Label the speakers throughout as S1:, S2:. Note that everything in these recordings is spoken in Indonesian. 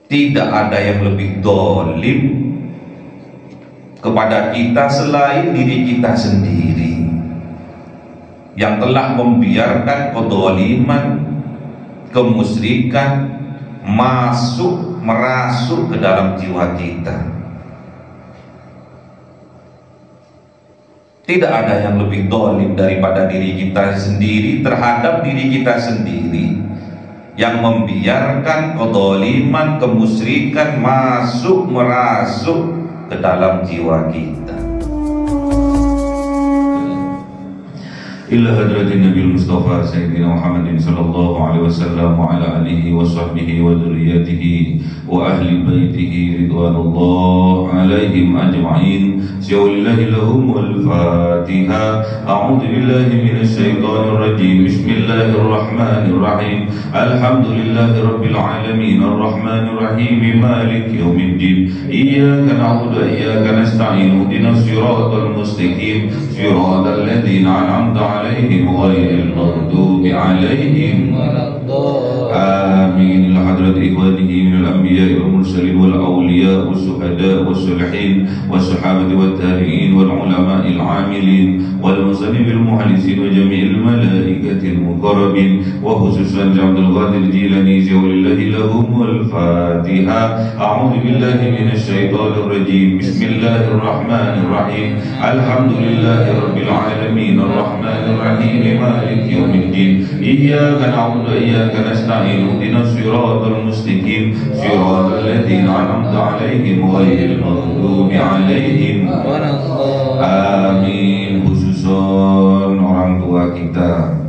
S1: Tidak ada yang lebih zalim kepada kita selain diri kita sendiri, yang telah membiarkan kezaliman, kemusyrikan merasuk ke dalam jiwa kita. Tidak ada yang lebih zalim daripada diri kita sendiri terhadap diri kita sendiri, yang membiarkan kezaliman, kemusyrikan merasuk ke dalam jiwa kita. Ila hadratin Nabi Mustafa Sayyidina Muhammadin sallallahu alaihi wasallam wa ala alihi wa sahbihi wa dzurriyyatihi wa ahli baitihi ridwanullah alaihim ajma'in. Syaulillahi lahumul Fatiha. A'udzu billahi minasy syaithanir rajim. Bismillahirrahmanirrahim. Alhamdulillahi rabbil alamin arrahmanir rahim maliki yaumiddin. Iyyaka na'budu wa iyyaka nasta'in. Ihdinas siratal mustaqim. Siratal ladzina an'amta عليهم غير المغضوب عليهم ولا الضالين. آمين. لحضرة إخوانه من الأنبياء والمرسلين والأولياء والشهداء والصالحين والصحابة والتابعين والعلماء العاملين والمصنفين المخلصين وجميع الملائكة المقربين وخصوصا عبد القادر الجيلاني ولله لهم الفاتحة. أعوذ بالله من الشيطان الرجيم. بسم الله الرحمن الرحيم. الحمد لله رب العالمين الرحمن الرحيم مالك يوم الدين. إياك نعبد وإياك نستعين. اهدنا الصراط المستقيم صراط الذين أنعمت عليهم غير المغضوب عليهم ولا الضالين. Amin. Khususon orang tua kita,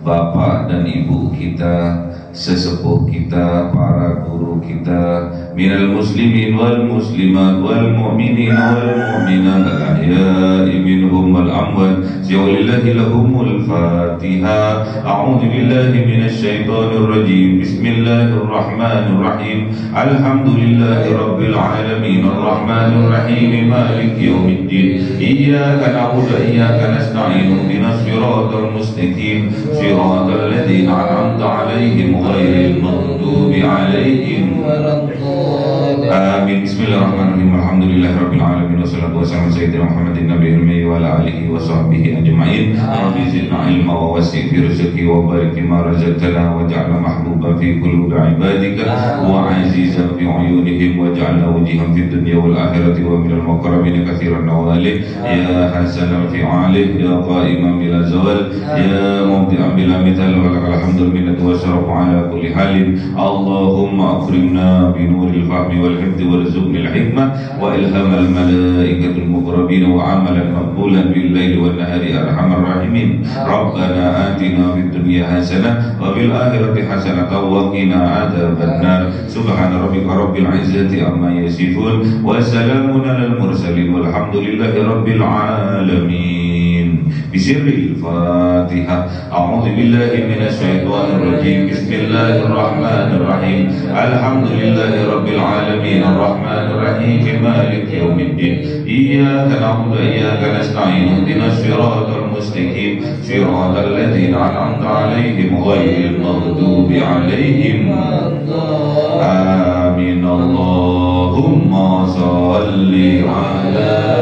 S1: bapak dan ibu kita, sesepuh kita, para guru kita, minal muslimin wal muslimat wal mu'minin wal mu'minat al-ahya'i minhum wal amwat. Syaulillahi lahumul Fatiha. A'udzu billahi minasy syaithanir rajim. Bismillahirrahmanirrahim. Alhamdulillahi rabbil alamin arrahmanir rahim maliki yaumiddin. Iyyaka na'budu wa iyyaka nasta'in. Ihdinas siratal mustaqim siratal ladzina an'amta 'alaihim ghairil maghdubi 'alaihim waladdallin. Amin. Bismillahirrahmanirrahim. Alhamdulillahirabbil alamin wassalatu wassalamu ala sayyidina Muhammadin nabiyil ummi wa ala alihi wa sahbihi ajma'in. Rabbi zidna ilma wa wasi' fi rizqi wa barik ma razaqtana waj'alna mahbuban fi qulubi ibadika wa azizan fi uyunihim waj'alna wajihan fid dunya wal akhirati wa minal muqarrabin katsiran nawali. Ya hasanan fi 'alih ya qa'iman bila zawal ya mubdi'an bila mithal wa lakal hamdul minnatu wa syarafu ala kulli halin. Allahumma akrimna bi nuril fahmi wal hifdzi warzuqnil hikmah wa ilhamal malaikatul muqarrabin wa amalan maqbulan bil laili wan nahari arhamar rahimin. Rabbana atina fid dunya hasanah wa fil akhirati hasanah wa qina adzabannar. Subhana rabbika rabbil izzati amma yasifun wa salamun alal mursalin walhamdulillahi rabbil alamin. Bismillahil Fatihah. A'udzu billahi minasy syaithanir rajim. Bismillahirrahmanirrahim. Alhamdulillahi rabbil alamin arrahmanir rahim maliki yaumiddin. Iyyaka na'budu wa iyyaka nasta'in. Ihdinas siratal mustaqim siratal ladzina an'amta 'alaihim ghairil maghdubi 'alaihim waladdallin. Amin. Allahumma shalli 'ala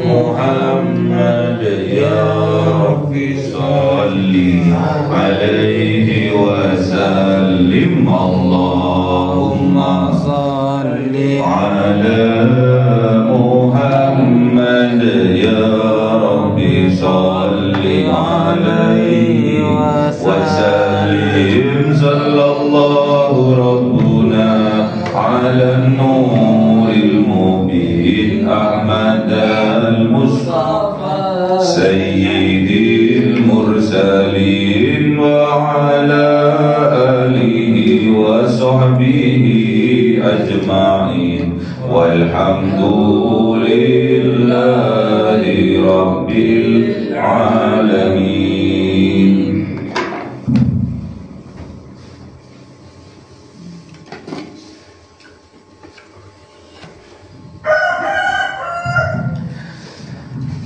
S1: Muhammad ya Rabbi shalli 'alaihi wa sallim. Allahumma shalli 'ala Muhammad ya Rabbi shalli 'alaihi wa sallim. Sallallahu rabbuna 'ala nuril mubin Ahmad al-Mustafa sayyidil mursalin wa 'ala alihi wa sahbihi ajma'in walhamdulillahi rabbil alamin.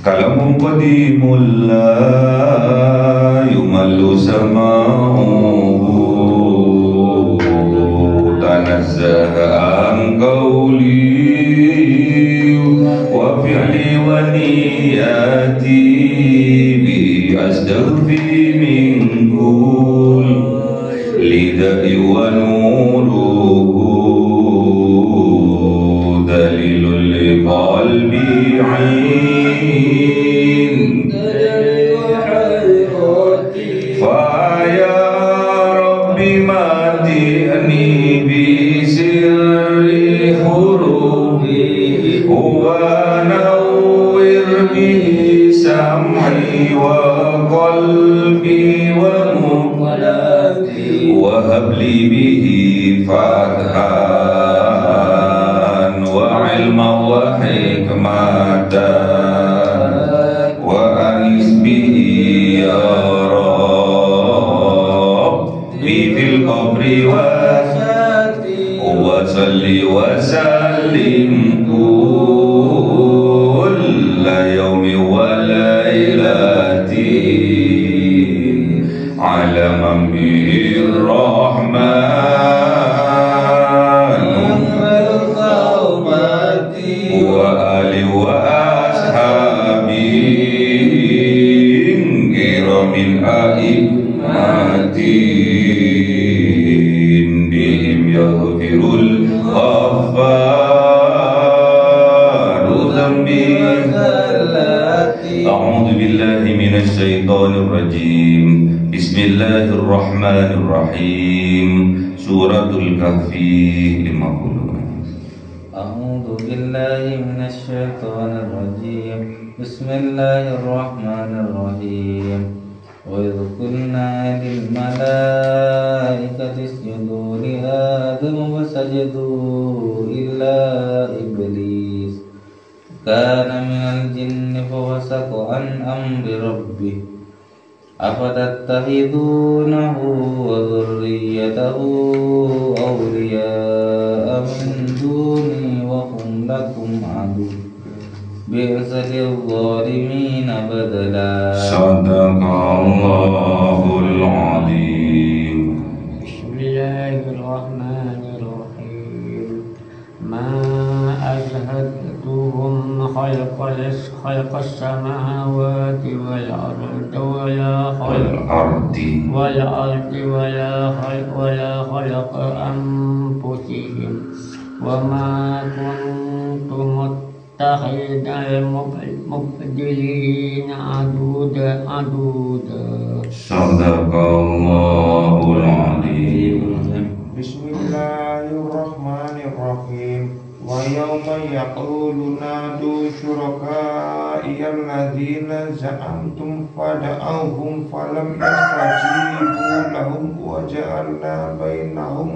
S1: Kalamun qadimul la yumallu sama'uhu منزه عن قولي وفعلي ونياتي بأستغفر من كل لداء ونوره دليل لقلبي عين فيا ربي متعني بسر حروفي ونور به سمعي وقلبي ومقلبي وهب لي به فتحا وعلما وحكمة وأنس به يا ربي في القبر وصلي وسلم كل يوم وليلة على من به الرحمن وآل وأصحابه كرام الأئمة بهم يغفر الغفار ذنبي. أعوذ بالله من الشيطان الرجيم. بسم الله الرحمن الرحيم. سورة الكهف 50.
S2: أعوذ بالله من الشيطان الرجيم. بسم الله الرحمن الرحيم. وإذ قلنا للملائكة اسجدوا لآدم فسجدوا إلا إبليس كان من الجن ففسق عن أمر ربه أفتتخذونه وذريته أولياء من دوني وهم لكم عدو بئس للظالمين بدلا. صدق الله العظيم.
S3: بسم الله الرحمن الرحيم. ما أشهدتهم خلق السماوات والأرض ولا خلق أنفسهم وما كنت متخذ المبدلين عدودا.
S1: صدق الله العظيم.
S4: بسم الله الرحمن الرحيم. ويوم يقول نادوا شركائي الذين زعمتم فدعوهم فلم يستجيبوا لهم وجعلنا بينهم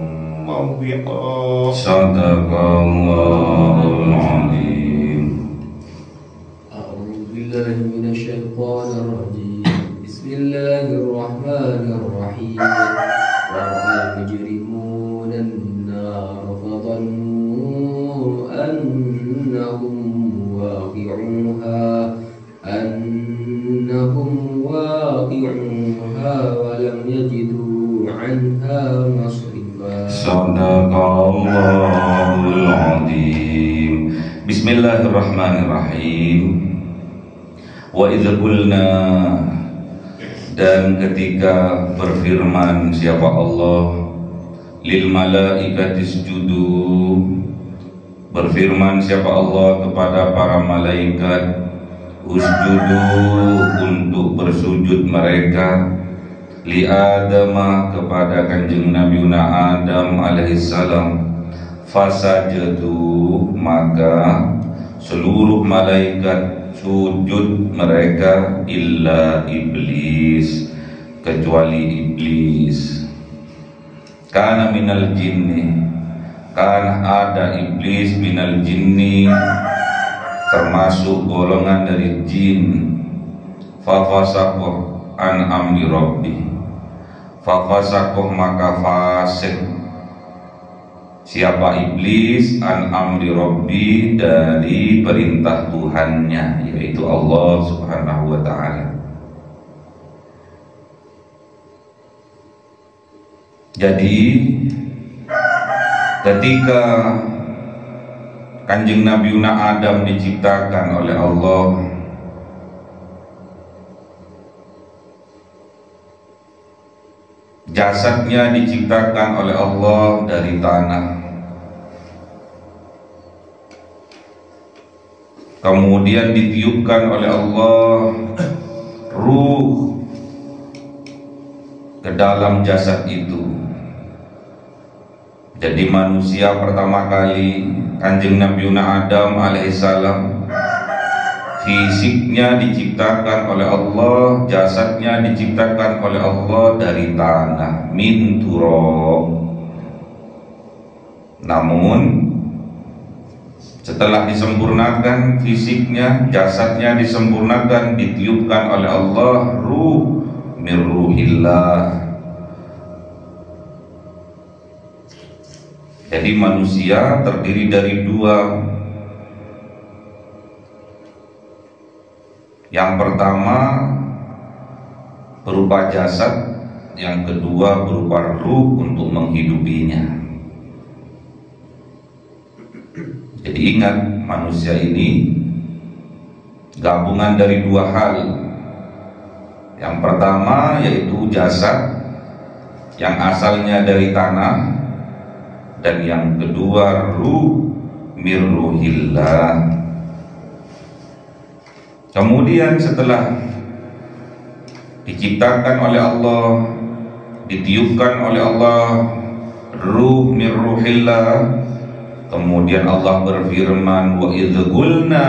S4: موبقا. صدق الله العظيم.
S5: أعوذ بالله من الشيطان الرجيم. بسم الله الرحمن الرحيم. ورأى المجرمون النار فظنوا أنهم واقعوها ولم يجدوا عنها مصرفا.
S1: صدق الله العظيم. Bismillahirrahmanirrahim. Wa idza qulna, dan ketika berfirman siapa Allah, lil malaikati isjudu, berfirman siapa Allah kepada para malaikat, usjudu, untuk bersujud mereka, li Adama, kepada kanjeng Nabi Adam alaihissalam, fasajadu, maka seluruh malaikat sujud mereka, illa iblis, kecuali iblis. Kana minal jinni, kan ada iblis minal jinni, termasuk golongan dari jin. Fafasakoh an amri rabbi, fafasakoh maka fasik siapa iblis an amri rabbi, dari perintah Tuhannya, yaitu Allah subhanahu wa ta'ala. Jadi Ketika Kanjeng Nabi Adam diciptakan oleh Allah, jasadnya diciptakan oleh Allah dari tanah. Kemudian ditiupkan oleh Allah ruh ke dalam jasad itu. Jadi manusia pertama kali Kanjeng Nabi Adam alaihissalam, fisiknya diciptakan oleh Allah, jasadnya diciptakan oleh Allah dari tanah, min turab. Namun setelah disempurnakan fisiknya, jasadnya disempurnakan, ditiupkan oleh Allah ruh min ruhillah. Jadi manusia terdiri dari dua. Yang pertama berupa jasad, yang kedua berupa ruh untuk menghidupinya. Jadi ingat, manusia ini gabungan dari dua hal. Yang pertama yaitu jasad yang asalnya dari tanah, dan yang kedua ruh min ruhillah. Kemudian setelah diciptakan oleh Allah, ditiupkan oleh Allah ruh min ruhillah, kemudian Allah berfirman wa idz qulna,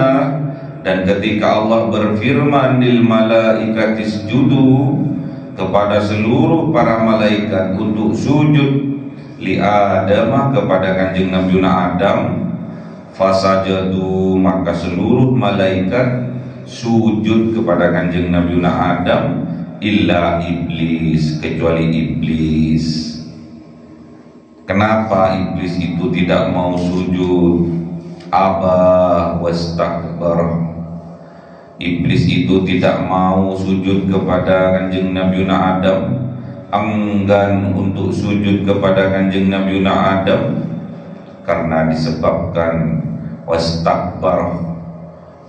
S1: dan ketika Allah berfirman lil malaikati isjudu, kepada seluruh para malaikat untuk sujud li Adam, kepada Kanjeng Nabi Adam, fasajadu, maka seluruh malaikat sujud kepada Kanjeng Nabi Adam, illa iblis, kecuali iblis. Kenapa iblis itu tidak mau sujud? Aba wastakbar. Iblis itu tidak mau sujud kepada Kanjeng Nabi Adam, enggan untuk sujud kepada Kanjeng Nabi Adam karena disebabkan wastakbar,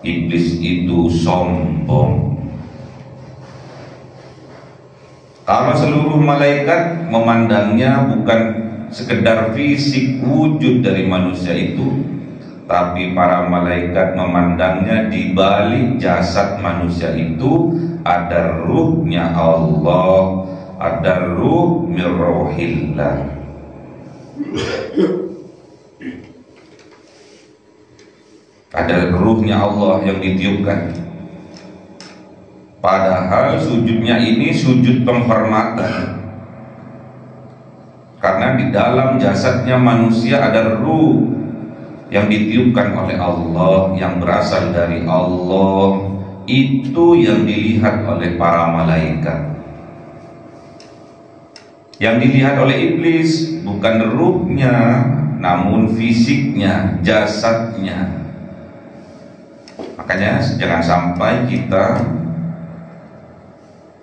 S1: iblis itu sombong. Kalau seluruh malaikat memandangnya bukan sekedar fisik wujud dari manusia itu, tapi para malaikat memandangnya di balik jasad manusia itu ada ruhnya Allah, ada ruh min ruhillah. Ada ruhnya Allah yang ditiupkan. Padahal sujudnya ini sujud penghormatan, karena di dalam jasadnya manusia ada ruh yang ditiupkan oleh Allah, yang berasal dari Allah. Itu yang dilihat oleh para malaikat. Yang dilihat oleh iblis bukan ruhnya, namun fisiknya, jasadnya. Makanya jangan sampai kita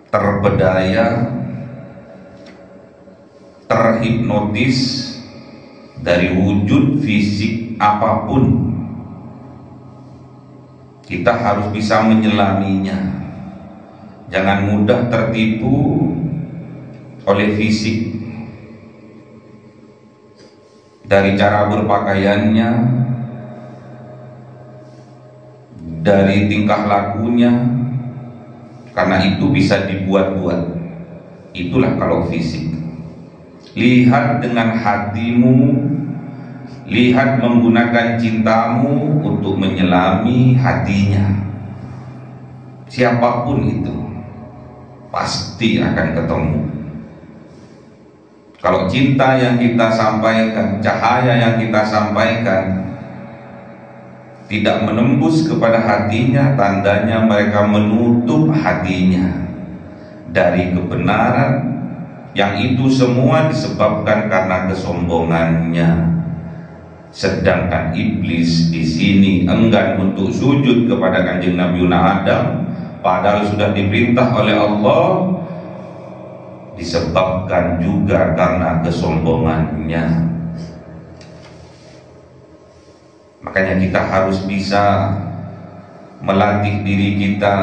S1: terbedaya, terhipnotis dari wujud fisik apapun. Kita harus bisa menyelaminya. Jangan mudah tertipu oleh fisik, dari cara berpakaiannya, dari tingkah lakunya, karena itu bisa dibuat-buat. Itulah kalau fisik. Lihat dengan hatimu, lihat menggunakan cintamu untuk menyelami hatinya. Siapapun itu pasti akan ketemu. Kalau cinta yang kita sampaikan, cahaya yang kita sampaikan tidak menembus kepada hatinya, tandanya mereka menutup hatinya dari kebenaran, yang itu semua disebabkan karena kesombongannya. Sedangkan iblis di sini enggan untuk sujud kepada Kanjeng Nabi Adam, padahal sudah diperintah oleh Allah, disebabkan juga karena kesombongannya. Makanya kita harus bisa melatih diri kita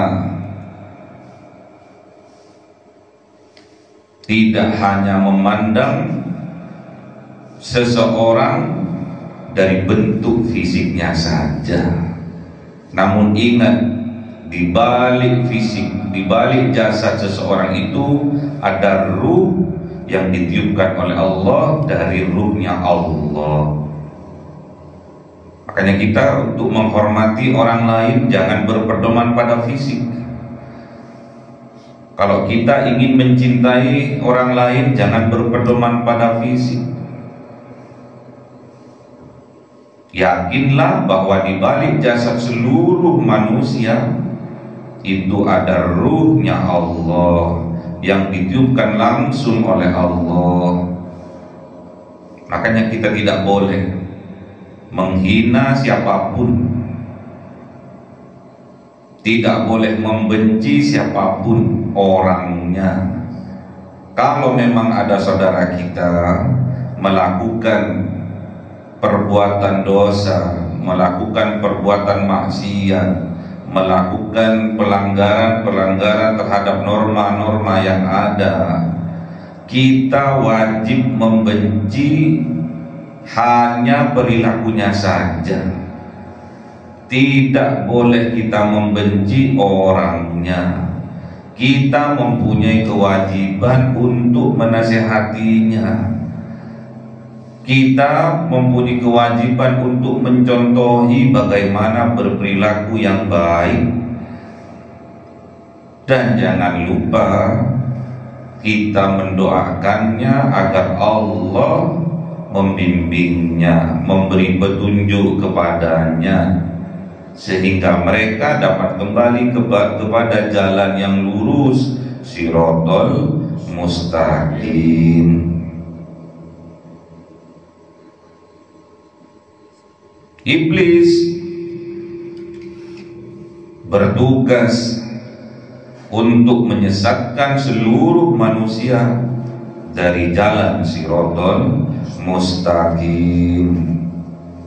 S1: tidak hanya memandang seseorang dari bentuk fisiknya saja, namun ingat, di balik fisik, di balik jasad seseorang itu ada ruh yang ditiupkan oleh Allah dari ruhnya Allah. Makanya kita untuk menghormati orang lain jangan berpedoman pada fisik. Kalau kita ingin mencintai orang lain jangan berpedoman pada fisik. Yakinlah bahwa di balik jasad seluruh manusia itu ada ruhnya Allah yang ditiupkan langsung oleh Allah. Makanya kita tidak boleh menghina siapapun, tidak boleh membenci siapapun orangnya. Kalau memang ada saudara kita melakukan perbuatan dosa, melakukan perbuatan maksiat, melakukan pelanggaran-pelanggaran terhadap norma-norma yang ada, kita wajib membenci hanya perilakunya saja. Tidak boleh kita membenci orangnya. Kita mempunyai kewajiban untuk menasihatinya. Kita mempunyai kewajiban untuk mencontohi bagaimana berperilaku yang baik. Dan jangan lupa kita mendoakannya agar Allah membimbingnya, memberi petunjuk kepadanya, sehingga mereka dapat kembali kepada jalan yang lurus, Shiratal Mustaqim. Iblis bertugas untuk menyesatkan seluruh manusia dari jalan Shiratal Mustaqim.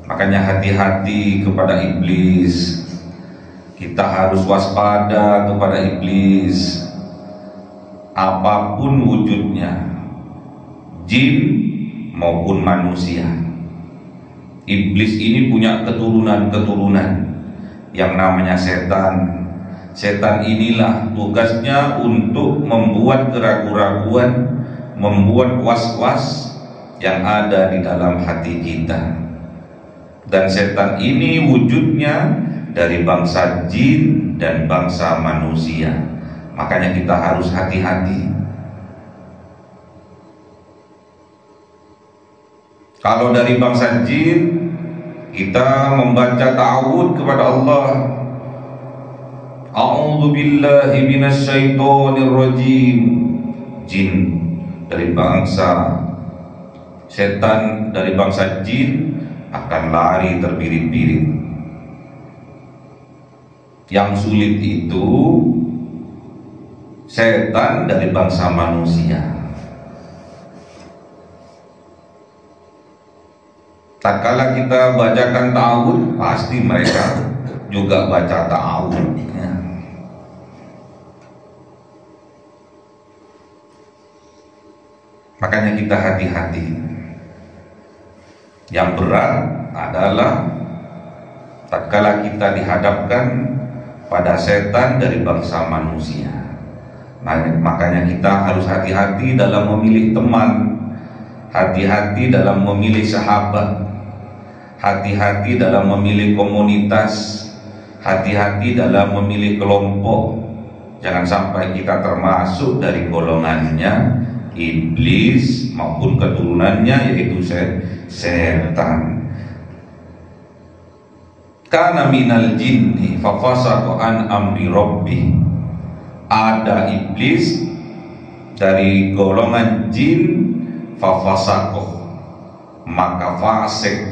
S1: Makanya hati-hati kepada iblis. Kita harus waspada kepada iblis, apapun wujudnya, jin maupun manusia. Iblis ini punya keturunan-keturunan yang namanya setan. Setan inilah tugasnya untuk membuat keraguan-raguan, membuat was-was yang ada di dalam hati kita. Dan setan ini wujudnya dari bangsa jin dan bangsa manusia. Makanya kita harus hati-hati. Kalau dari bangsa jin, kita membaca ta'awud kepada Allah. A'udzu billahi minasyaitonir rajim. Jin dari bangsa setan, dari bangsa jin akan lari terbirit-birit. Yang sulit itu setan dari bangsa manusia. Tak kala kita bacakan ta'awud, pasti mereka juga baca ta'awud. Makanya kita hati-hati. Yang berat adalah tatkala kita dihadapkan pada setan dari bangsa manusia. Makanya kita harus hati-hati dalam memilih teman, hati-hati dalam memilih sahabat, hati-hati dalam memilih komunitas, hati-hati dalam memilih kelompok. Jangan sampai kita termasuk dari golongannya iblis maupun keturunannya, yaitu setan. Kana minal jinni fafasaqa an amri rabbih. Ada iblis dari golongan jin, fafasaqa, maka fasik,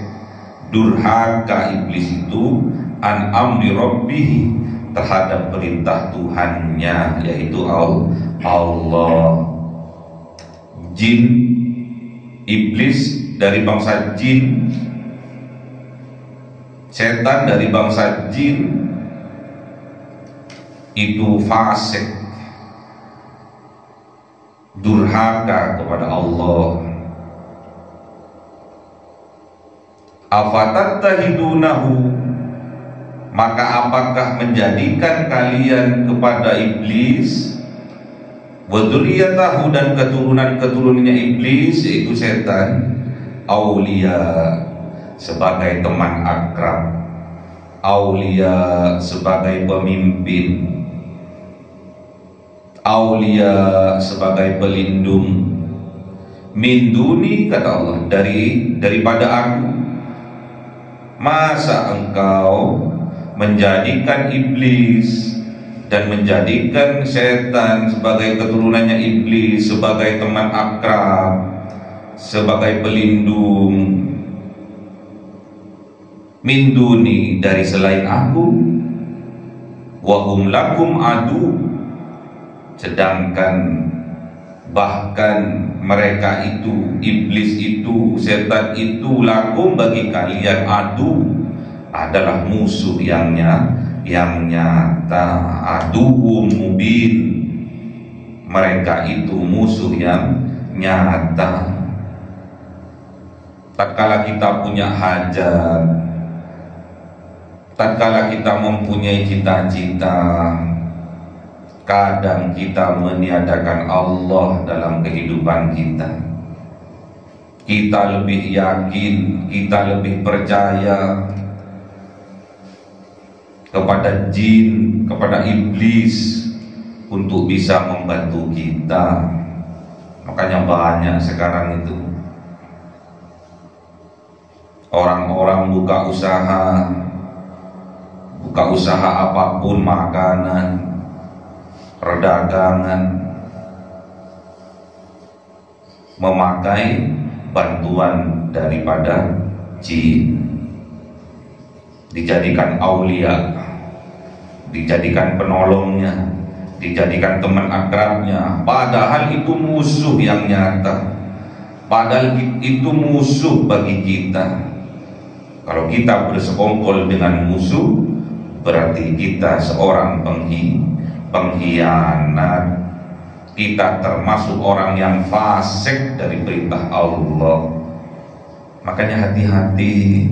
S1: durhaka iblis itu an amri rabbih, terhadap perintah Tuhannya, yaitu Allah. Jin, iblis dari bangsa jin, setan dari bangsa jin itu fasik, durhaka kepada Allah. Afatattahidunahu, maka apakah menjadikan kalian kepada iblis, wa dzurriyyatahu, dan keturunan-keturunannya iblis yaitu setan, aulia, sebagai teman akrab, aulia sebagai pemimpin, aulia sebagai pelindung, min duni, kata Allah, daripada aku. Masa engkau menjadikan iblis dan menjadikan setan sebagai keturunannya iblis, sebagai teman akrab, sebagai pelindung, min duni, dari selain aku, wa hum lakum adu, sedangkan bahkan mereka itu, iblis itu, setan itu, lakum, bagi kalian, adu, adalah musuh yang nyata, aduwwum mubin, mereka itu musuh yang nyata. Tatkala kita punya hajat, tatkala kita mempunyai cita-cita, kadang kita meniadakan Allah dalam kehidupan kita. Kita lebih yakin, kita lebih percaya kepada jin, kepada iblis untuk bisa membantu kita. Makanya banyak sekarang itu orang-orang buka usaha apapun, makanan, perdagangan, memakai bantuan daripada jin, dijadikan aulia, dijadikan penolongnya, dijadikan teman akrabnya, padahal itu musuh yang nyata, padahal itu musuh bagi kita. Kalau kita bersekongkol dengan musuh, berarti kita seorang pengkhianat, kita termasuk orang yang fasik dari perintah Allah. Makanya hati-hati,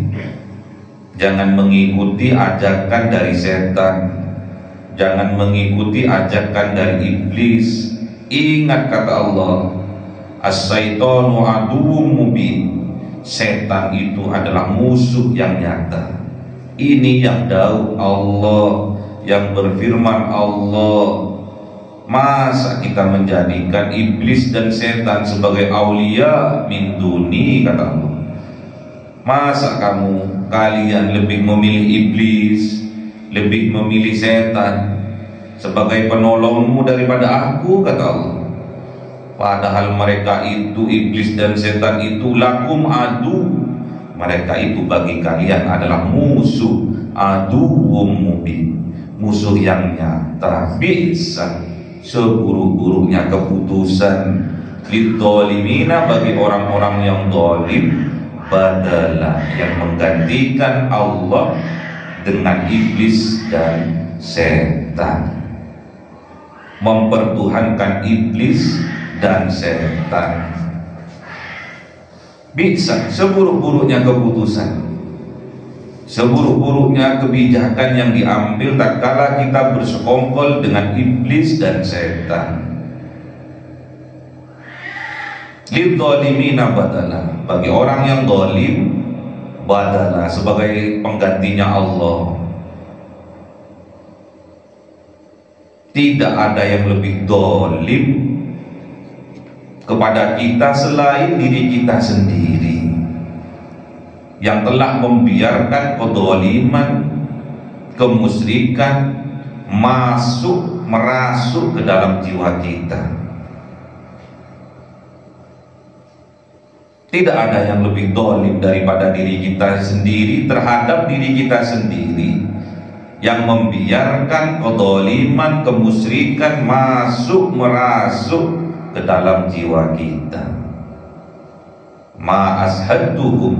S1: jangan mengikuti ajakan dari setan, jangan mengikuti ajakan dari iblis. Ingat kata Allah, as-syaitanu aduwwum mubin, setan itu adalah musuh yang nyata. Ini yang dawuh Allah, yang berfirman Allah. Masa kita menjadikan iblis dan setan sebagai aulia min duni, kata Allah. Masa kalian lebih memilih iblis, lebih memilih setan sebagai penolongmu daripada aku, kata Allah. Padahal mereka itu, iblis dan setan itu, lakum adu, mereka itu bagi kalian adalah musuh, aduwwum mubin, musuh yang nyata. Bisa seburuk-buruknya keputusan lidzalimina, bagi orang-orang yang zalim, badalah, yang menggantikan Allah dengan iblis dan setan, mempertuhankan iblis dan setan. Bisa seburuk-buruknya keputusan, seburuk-buruknya kebijakan yang diambil tatkala kita bersekongkol dengan iblis dan setan. Lidzalimina badala, bagi orang yang zalim, badala, sebagai penggantinya Allah. Tidak ada yang lebih zalim kepada kita selain diri kita sendiri, yang telah membiarkan kezaliman, kemusyrikan merasuk ke dalam jiwa kita. Tidak ada yang lebih zalim daripada diri kita sendiri terhadap diri kita sendiri, yang membiarkan kezaliman, kemusyrikan merasuk ke dalam jiwa kita. Ma ashadduhum,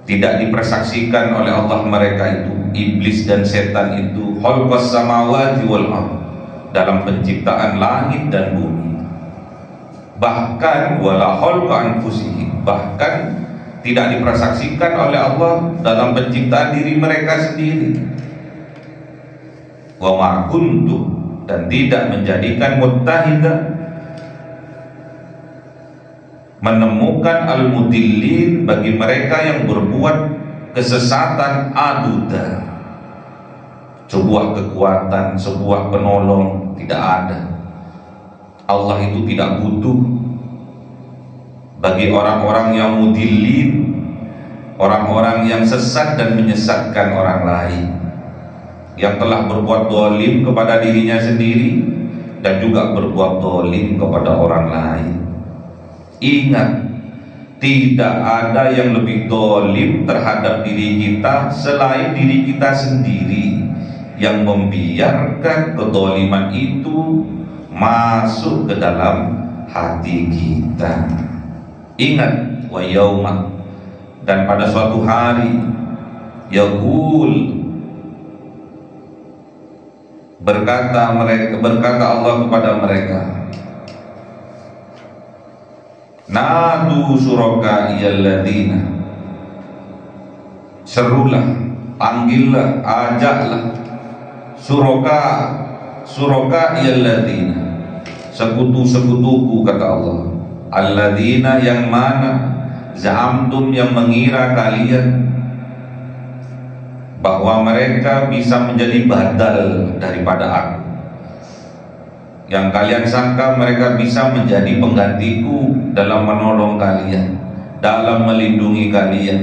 S1: Tidak dipersaksikan oleh Allah mereka itu, iblis dan setan itu, khalqas samawati wal ardh, dalam penciptaan langit dan bumi. Bahkan wala khalqa anfusihim, bahkan tidak dipersaksikan oleh Allah dalam penciptaan diri mereka sendiri. Wa ma kuntu, dan tidak menjadikan muttahida, menemukan al-mudillin bagi mereka yang berbuat kesesatan aduda, sebuah kekuatan, sebuah penolong tidak ada. Allah itu tidak butuh bagi orang-orang yang mudillin, orang-orang yang sesat dan menyesatkan orang lain, yang telah berbuat dolim kepada dirinya sendiri dan juga berbuat dolim kepada orang lain. Ingat, tidak ada yang lebih dolim terhadap diri kita selain diri kita sendiri, yang membiarkan kedoliman itu masuk ke dalam hati kita. Ingat, wa yauma, dan pada suatu hari, yaqul, berkata Allah kepada mereka, nadu suraka iyalladzina, serulah, panggillah, ajaklah suraka iyalladzina, sekutu-sekutuku, kata Allah, alladzina, yang mana, za'amtum, yang mengira kalian bahwa mereka bisa menjadi badal daripada aku, yang kalian sangka mereka bisa menjadi penggantiku dalam menolong kalian, dalam melindungi kalian.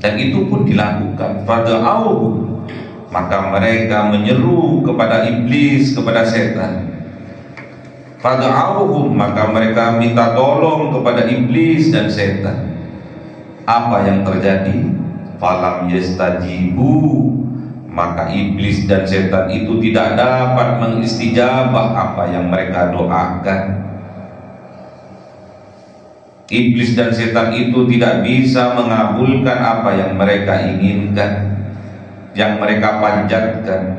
S1: Dan itu pun dilakukan. Fada'au, maka mereka menyeru kepada iblis, kepada setan. Fada'au, maka mereka minta tolong kepada iblis dan setan. Apa yang terjadi? Falam yastajibu, maka iblis dan setan itu tidak dapat mengistijabah apa yang mereka doakan. Iblis dan setan itu tidak bisa mengabulkan apa yang mereka inginkan, yang mereka panjatkan.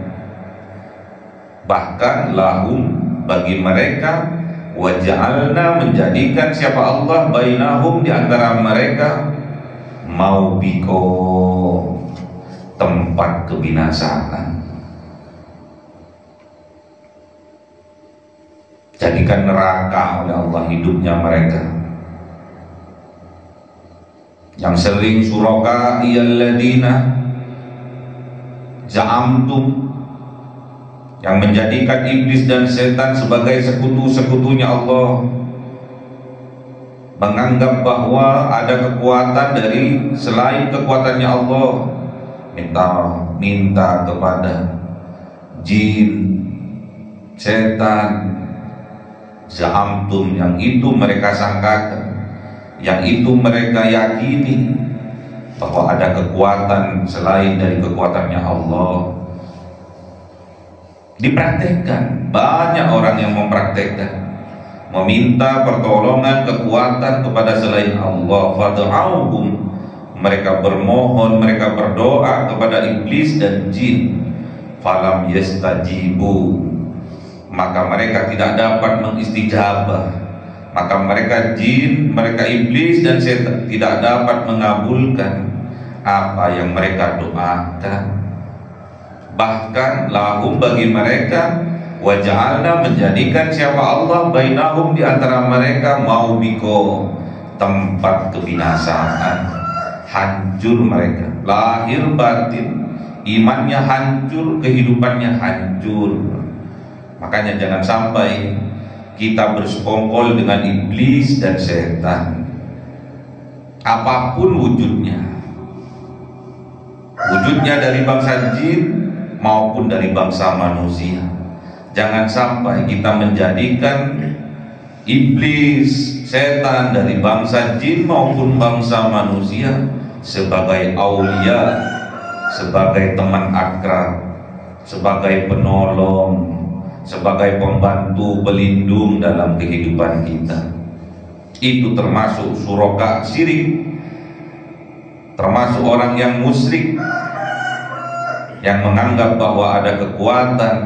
S1: Bahkan lahum, bagi mereka, waja'alna, menjadikan siapa Allah, bainahum, di antara mereka, maubiko, tempat kebinasaan. Jadikan neraka oleh Allah hidupnya mereka. Yang sering suraka iyalladzina za'amtum, yang menjadikan iblis dan setan sebagai sekutu-sekutunya Allah, menganggap bahwa ada kekuatan dari selain kekuatannya Allah, minta kepada jin, setan, za'amtum, yang itu mereka sangkakan, yang itu mereka yakini bahwa ada kekuatan selain dari kekuatannya Allah. Dipraktekkan, banyak orang yang mempraktekkan, meminta pertolongan, kekuatan kepada selain Allah. Fad'auhum, mereka bermohon, mereka berdoa kepada iblis dan jin. Falam yastajibu, maka mereka tidak dapat mengistijabah. Maka mereka jin, mereka iblis dan setan tidak dapat mengabulkan apa yang mereka doakan. Bahkan lahum, bagi mereka, waja'alna, menjadikan siapa Allah, bainahum, di antara mereka, maubiko, tempat kebinasaan. Hancur mereka, lahir batin, imannya hancur, kehidupannya hancur. Makanya jangan sampai kita bersekongkol dengan iblis dan setan, apapun wujudnya dari bangsa jin maupun dari bangsa manusia. Jangan sampai kita menjadikan iblis, setan dari bangsa jin maupun bangsa manusia sebagai aulia, sebagai teman akrab, sebagai penolong, sebagai pembantu, pelindung dalam kehidupan kita. Itu termasuk suraka syirik, termasuk orang yang musyrik, yang menganggap bahwa ada kekuatan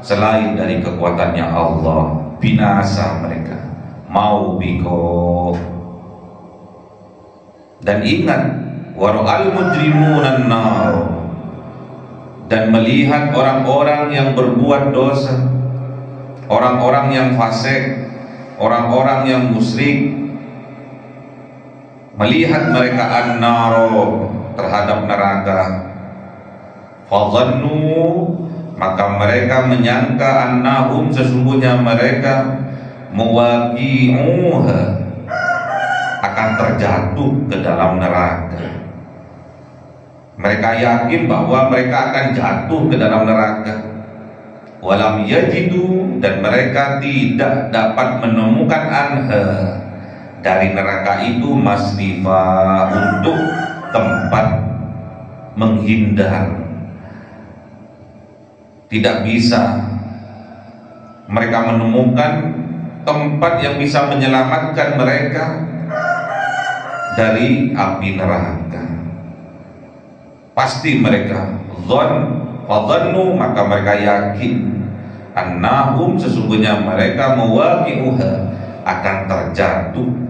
S1: selain dari kekuatannya Allah. Binasa mereka, mau biko. Dan ingat, wara'al mujrimuna an-nar, dan melihat orang-orang yang berbuat dosa, orang-orang yang fasik, orang-orang yang musyrik, melihat mereka an-naro, terhadap neraka. Fadhannu, maka mereka menyangka annahum, sesungguhnya mereka muwaqi'uha, akan terjatuh ke dalam neraka. Mereka yakin bahwa mereka akan jatuh ke dalam neraka. Walam yajidu, dan mereka tidak dapat menemukan anha, dari neraka itu, masrifa, untuk tempat menghindar. Tidak bisa mereka menemukan tempat yang bisa menyelamatkan mereka dari api neraka. Pasti mereka fadhannu, maka mereka yakin annahum, sesungguhnya mereka muwaqi'uha, akan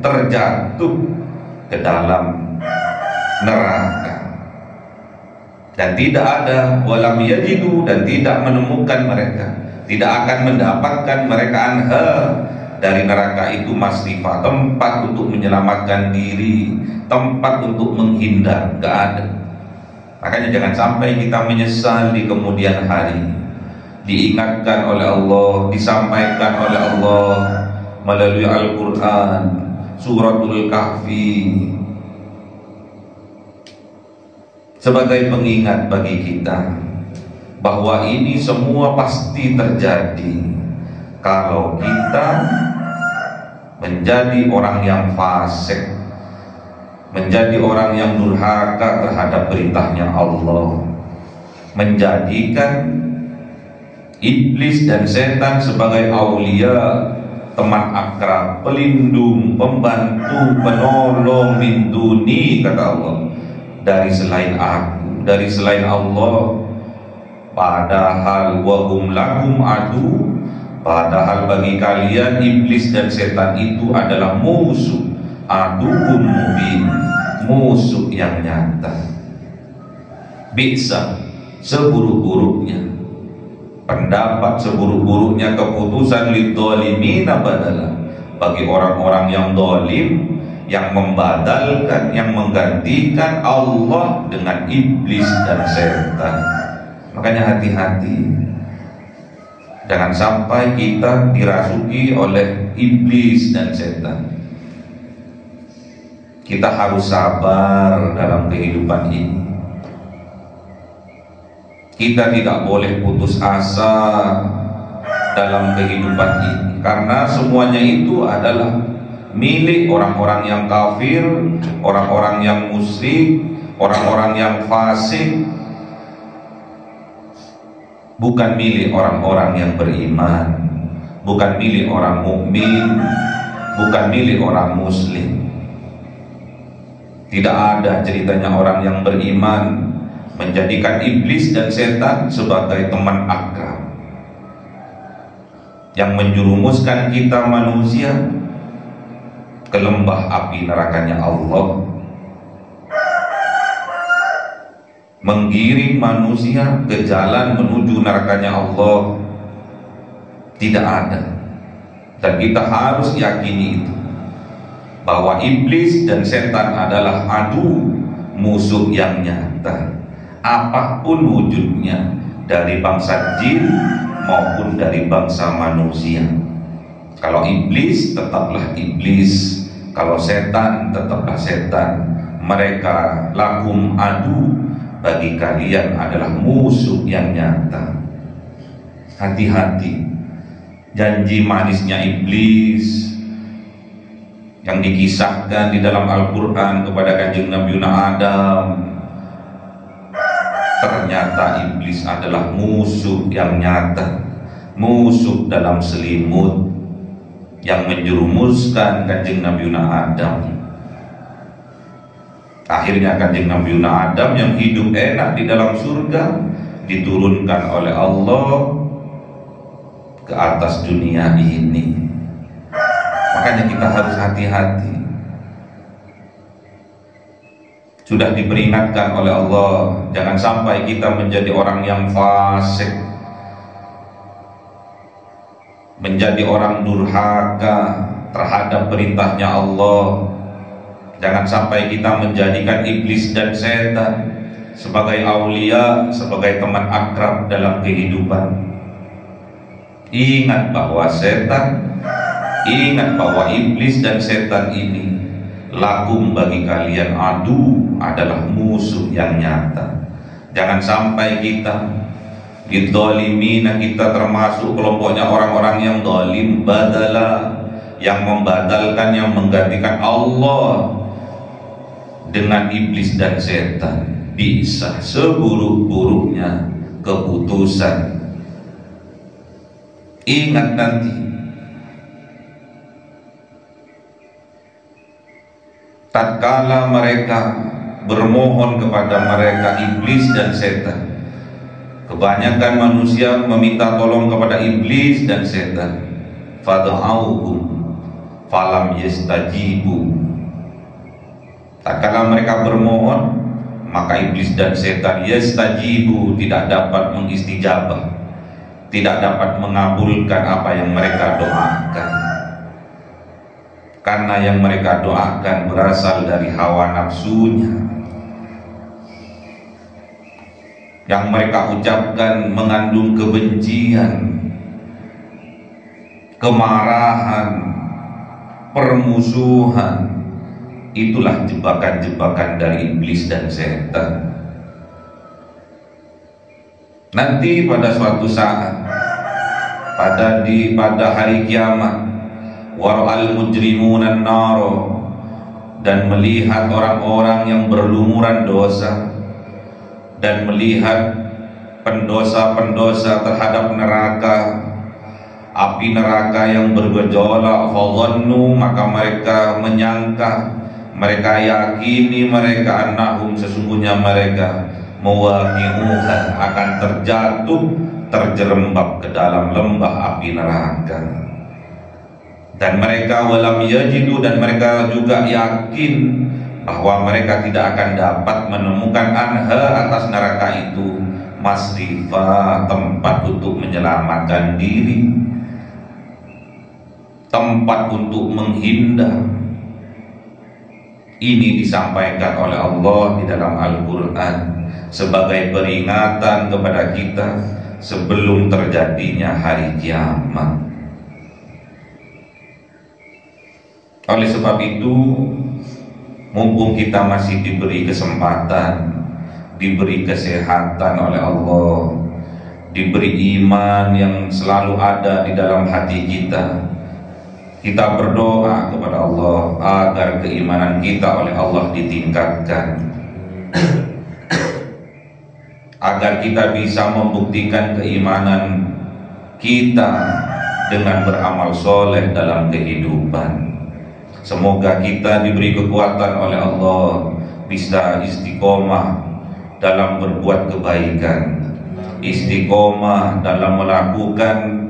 S1: terjatuh ke dalam neraka. Dan tidak ada walam yajidu, dan tidak menemukan mereka, tidak akan mendapatkan mereka anha, dari neraka itu, masrifa, tempat untuk menyelamatkan diri, tempat untuk menghindar, gak ada. Makanya jangan sampai kita menyesal di kemudian hari. Diingatkan oleh Allah, disampaikan oleh Allah melalui Al-Quran, Suratul Kahfi, sebagai pengingat bagi kita bahwa ini semua pasti terjadi kalau kita menjadi orang yang fasik, menjadi orang yang durhaka terhadap perintahnya Allah, menjadikan iblis dan setan sebagai aulia, teman akrab, pelindung, pembantu, penolong, min duni, kata Allah, dari selain aku, dari selain Allah. Padahal wahum lakum adu, padahal bagi kalian iblis dan setan itu adalah musuh, aduhum mubin, musuh yang nyata. Bisa seburuk-buruknya pendapat, seburuk-buruknya keputusan, lidzalimina badala, bagi orang-orang yang zalim, yang membadalkan, yang menggantikan Allah dengan iblis dan setan. Makanya hati-hati, jangan sampai kita dirasuki oleh iblis dan setan. Kita harus sabar dalam kehidupan ini. Kita tidak boleh putus asa dalam kehidupan ini, karena semuanya itu adalah milik orang-orang yang kafir, orang-orang yang musyrik, orang-orang yang fasik, bukan milik orang-orang yang beriman, bukan milik orang mukmin, bukan milik orang muslim. Tidak ada ceritanya orang yang beriman menjadikan iblis dan setan sebagai teman akrab yang menjerumuskan kita manusia ke lembah api nerakanya Allah, menggiring manusia ke jalan menuju nerakanya Allah. Tidak ada. Dan kita harus yakini itu, bahwa iblis dan setan adalah adu, musuh yang nyata, apapun wujudnya, dari bangsa jin maupun dari bangsa manusia. Kalau iblis tetaplah iblis, kalau setan tetaplah setan. Mereka lakum adu, bagi kalian adalah musuh yang nyata. Hati-hati, janji manisnya iblis yang dikisahkan di dalam Al-Quran kepada kanjeng Nabi Adam, ternyata iblis adalah musuh yang nyata, musuh dalam selimut yang menjerumuskan kanjeng Nabi Adam. Akhirnya Kanjeng Nabi Adam yang hidup enak di dalam surga diturunkan oleh Allah ke atas dunia ini. Makanya kita harus hati-hati. Sudah diperingatkan oleh Allah, jangan sampai kita menjadi orang yang fasik, menjadi orang durhaka terhadap perintahnya Allah. Jangan sampai kita menjadikan iblis dan setan sebagai aulia, sebagai teman akrab dalam kehidupan. Ingat bahwa iblis dan setan ini lakum bagi kalian, adu adalah musuh yang nyata. Jangan sampai kita bidzalimina, kita termasuk kelompoknya orang-orang yang zalim, badala, yang membatalkan, yang menggantikan Allah dengan iblis dan setan. Bisa seburuk-buruknya keputusan. Ingat nanti tatkala mereka bermohon kepada mereka iblis dan setan, kebanyakan manusia meminta tolong kepada iblis dan setan. Fad'auhum falam yastajibu. Tatkala mereka bermohon, maka iblis dan setan yastajibu, tidak dapat mengistijabah, tidak dapat mengabulkan apa yang mereka doakan. Karena yang mereka doakan berasal dari hawa nafsunya. Yang mereka ucapkan mengandung kebencian, kemarahan, permusuhan. Itulah jebakan-jebakan dari iblis dan setan. Nanti pada suatu saat, pada hari kiamat, wara'al mujrimuna an-naro, dan melihat orang-orang yang berlumuran dosa, dan melihat pendosa-pendosa terhadap neraka, api neraka yang bergejolak. Fadhannu, maka mereka menyangka, mereka yakini, mereka annahum, sesungguhnya mereka mawaqi'uha, akan terjatuh, terjerembab ke dalam lembah api neraka. Dan mereka walam yajidu, dan mereka juga yakin bahwa mereka tidak akan dapat menemukan anha, atas neraka itu, masrifa, tempat untuk menyelamatkan diri, tempat untuk menghindar. Ini disampaikan oleh Allah di dalam Al-Quran sebagai peringatan kepada kita sebelum terjadinya hari kiamat. Oleh sebab itu, mumpung kita masih diberi kesempatan, diberi kesehatan oleh Allah, diberi iman yang selalu ada di dalam hati kita, kita berdoa kepada Allah agar keimanan kita oleh Allah ditingkatkan, agar kita bisa membuktikan keimanan kita dengan beramal soleh dalam kehidupan. Semoga kita diberi kekuatan oleh Allah, bisa istiqomah dalam berbuat kebaikan, istiqomah dalam melakukan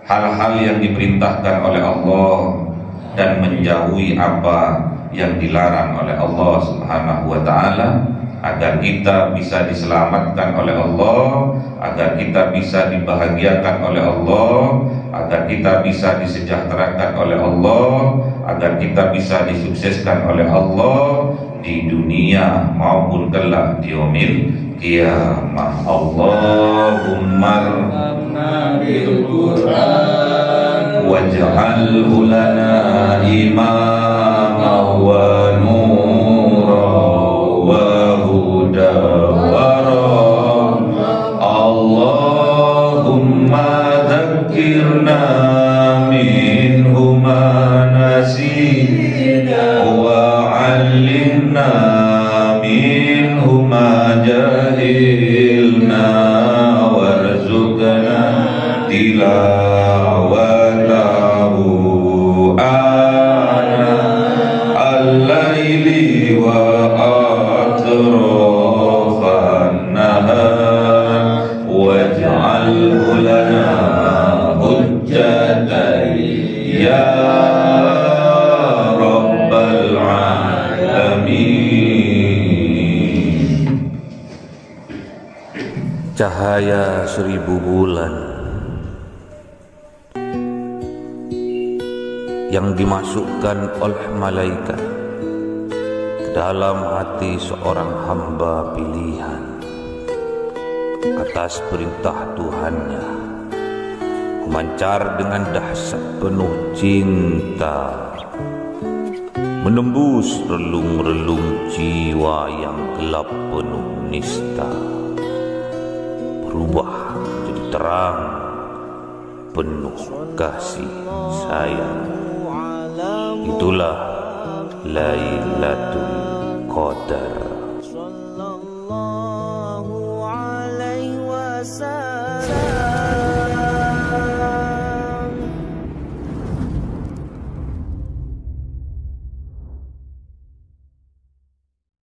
S1: hal-hal yang diperintahkan oleh Allah, dan menjauhi apa yang dilarang oleh Allah Subhanahu wa ta'ala, agar kita bisa diselamatkan oleh Allah, agar kita bisa dibahagiakan oleh Allah, agar kita bisa disejahterakan oleh Allah, agar kita bisa disukseskan oleh Allah di dunia maupun kelak di yaumil qiyamah. Allahumma bil Qur'an waj'alhu lana imama wa nura wa huda wa rahmah. Allahumma dzakkirna minhu ma nasina wa 'allimna minhu ma jahilna warzuqna tilawatahu ana al-laili wa
S6: cahaya 1000 bulan yang dimasukkan oleh malaikat ke dalam hati seorang hamba pilihan atas perintah Tuhannya, memancar dengan dahsyat penuh cinta, menembus relung-relung jiwa yang gelap penuh nista, berubah menjadi terang penuh kasih sayang. Itulah Lailatul Qadar.